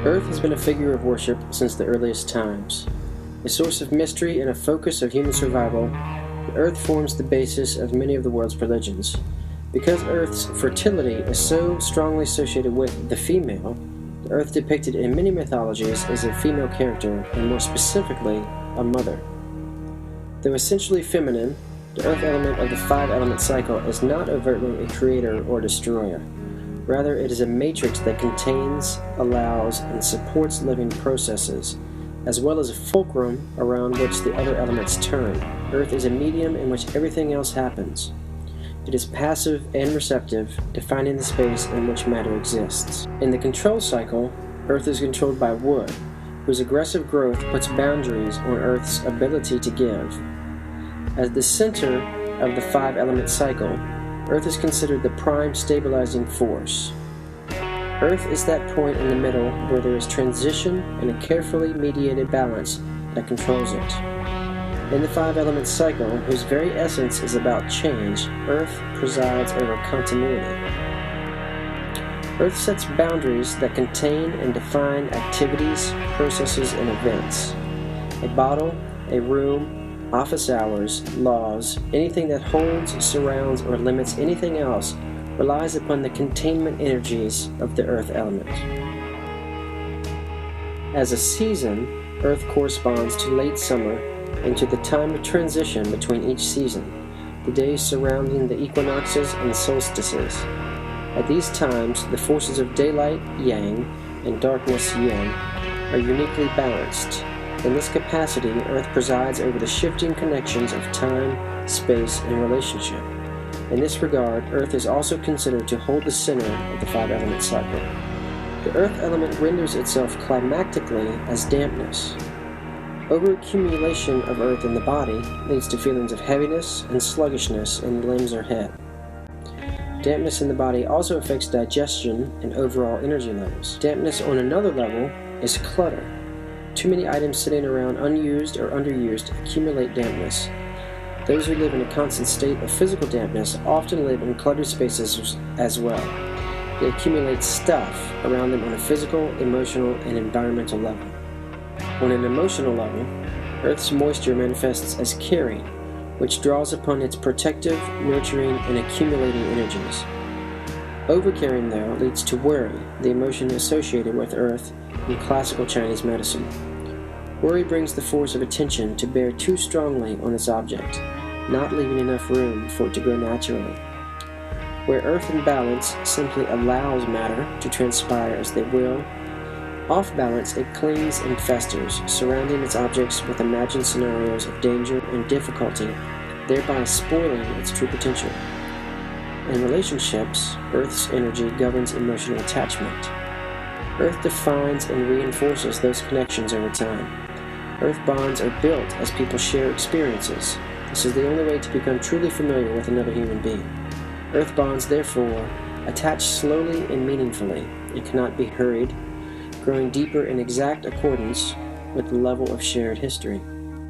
Earth has been a figure of worship since the earliest times. A source of mystery and a focus of human survival, the Earth forms the basis of many of the world's religions. Because Earth's fertility is so strongly associated with the female, the Earth depicted in many mythologies is a female character, and more specifically, a mother. Though essentially feminine, the Earth element of the five-element cycle is not overtly a creator or destroyer. Rather, it is a matrix that contains, allows, and supports living processes, as well as a fulcrum around which the other elements turn. Earth is a medium in which everything else happens. It is passive and receptive, defining the space in which matter exists. In the control cycle, Earth is controlled by wood, whose aggressive growth puts boundaries on Earth's ability to give. As the center of the five-element cycle, Earth is considered the prime stabilizing force. Earth is that point in the middle where there is transition and a carefully mediated balance that controls it. In the five-element cycle, whose very essence is about change, Earth presides over continuity. Earth sets boundaries that contain and define activities, processes, and events. A bottle, a room, office hours, laws, anything that holds, surrounds, or limits anything else relies upon the containment energies of the Earth element. As a season, Earth corresponds to late summer and to the time of transition between each season, the days surrounding the equinoxes and solstices. At these times, the forces of daylight, yang, and darkness, yin, are uniquely balanced. In this capacity, Earth presides over the shifting connections of time, space, and relationship. In this regard, Earth is also considered to hold the center of the five-element cycle. The Earth element renders itself climactically as dampness. Overaccumulation of Earth in the body leads to feelings of heaviness and sluggishness in the limbs or head. Dampness in the body also affects digestion and overall energy levels. Dampness on another level is clutter. Too many items sitting around unused or underused accumulate dampness. Those who live in a constant state of physical dampness often live in cluttered spaces as well. They accumulate stuff around them on a physical, emotional, and environmental level. On an emotional level, Earth's moisture manifests as caring, which draws upon its protective, nurturing, and accumulating energies. Overcaring, though, leads to worry, the emotion associated with Earth in classical Chinese medicine. Worry brings the force of attention to bear too strongly on its object, not leaving enough room for it to grow naturally. Where Earth in balance simply allows matter to transpire as they will, off balance it clings and festers, surrounding its objects with imagined scenarios of danger and difficulty, thereby spoiling its true potential. In relationships, Earth's energy governs emotional attachment. Earth defines and reinforces those connections over time. Earth bonds are built as people share experiences. This is the only way to become truly familiar with another human being. Earth bonds, therefore, attach slowly and meaningfully. It cannot be hurried, growing deeper in exact accordance with the level of shared history.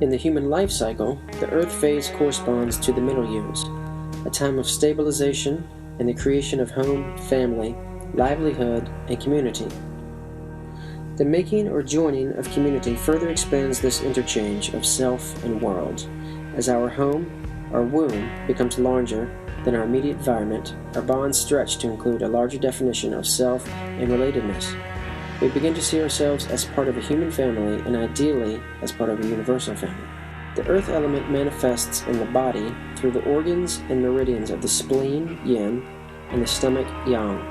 In the human life cycle, the Earth phase corresponds to the middle years, a time of stabilization and the creation of home, family, livelihood, and community. The making or joining of community further expands this interchange of self and world. As our home, our womb, becomes larger than our immediate environment, our bonds stretch to include a larger definition of self and relatedness. We begin to see ourselves as part of a human family and ideally as part of a universal family. The Earth element manifests in the body through the organs and meridians of the spleen, yin, and the stomach, yang.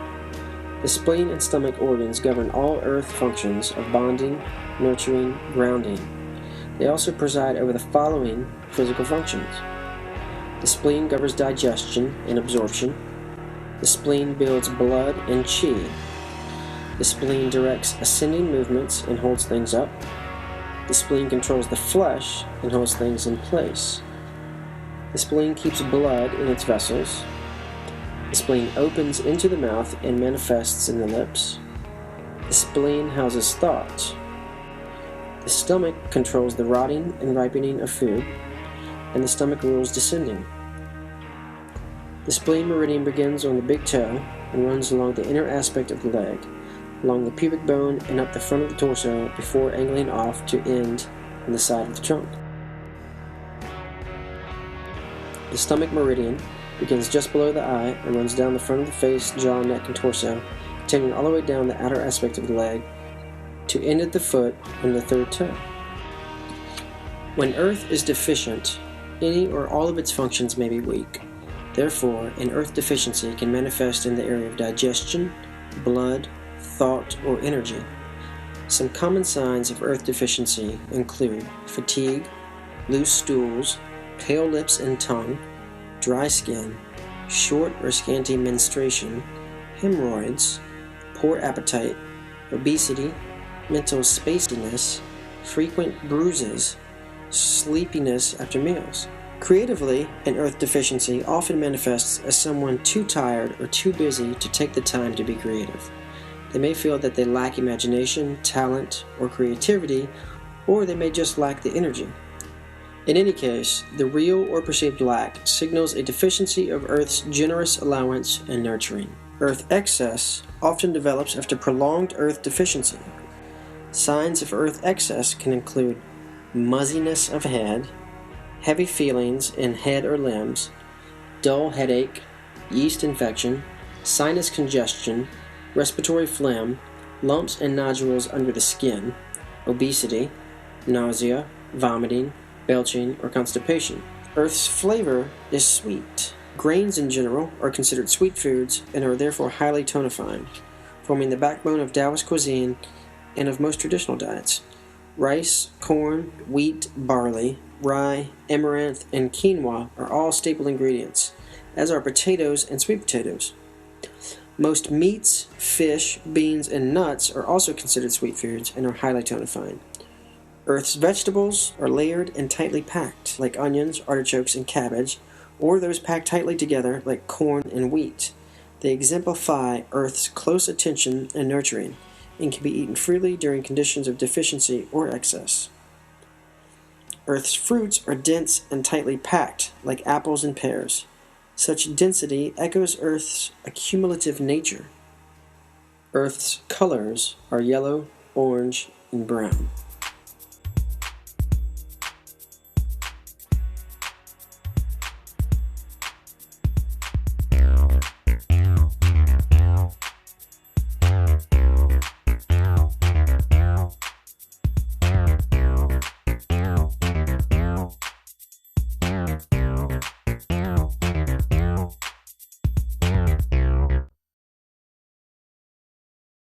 The spleen and stomach organs govern all Earth functions of bonding, nurturing, grounding. They also preside over the following physical functions. The spleen governs digestion and absorption. The spleen builds blood and qi. The spleen directs ascending movements and holds things up. The spleen controls the flesh and holds things in place. The spleen keeps blood in its vessels. The spleen opens into the mouth and manifests in the lips. The spleen houses thought. The stomach controls the rotting and ripening of food, and the stomach rules descending. The spleen meridian begins on the big toe and runs along the inner aspect of the leg. along the pubic bone and up the front of the torso before angling off to end on the side of the trunk. The stomach meridian begins just below the eye and runs down the front of the face, jaw, neck, and torso, continuing all the way down the outer aspect of the leg to end at the foot and the third toe. When Earth is deficient, any or all of its functions may be weak. Therefore, an Earth deficiency can manifest in the area of digestion, blood, thought, or energy. Some common signs of Earth deficiency include fatigue, loose stools, pale lips and tongue, dry skin, short or scanty menstruation, hemorrhoids, poor appetite, obesity, mental spaciness, frequent bruises, sleepiness after meals. Creatively, an Earth deficiency often manifests as someone too tired or too busy to take the time to be creative. They may feel that they lack imagination, talent, or creativity, or they may just lack the energy. In any case, the real or perceived lack signals a deficiency of Earth's generous allowance and nurturing. Earth excess often develops after prolonged Earth deficiency. Signs of Earth excess can include muzziness of head, heavy feelings in head or limbs, dull headache, yeast infection, sinus congestion, respiratory phlegm, lumps and nodules under the skin, obesity, nausea, vomiting, belching, or constipation. Earth's flavor is sweet. Grains in general are considered sweet foods and are therefore highly tonifying, forming the backbone of Taoist cuisine and of most traditional diets. Rice, corn, wheat, barley, rye, amaranth, and quinoa are all staple ingredients, as are potatoes and sweet potatoes. Most meats, fish, beans, and nuts are also considered sweet foods and are highly tonifying. Earth's vegetables are layered and tightly packed, like onions, artichokes, and cabbage, or those packed tightly together, like corn and wheat. They exemplify Earth's close attention and nurturing, and can be eaten freely during conditions of deficiency or excess. Earth's fruits are dense and tightly packed, like apples and pears. Such density echoes Earth's accumulative nature. Earth's colors are yellow, orange, and brown.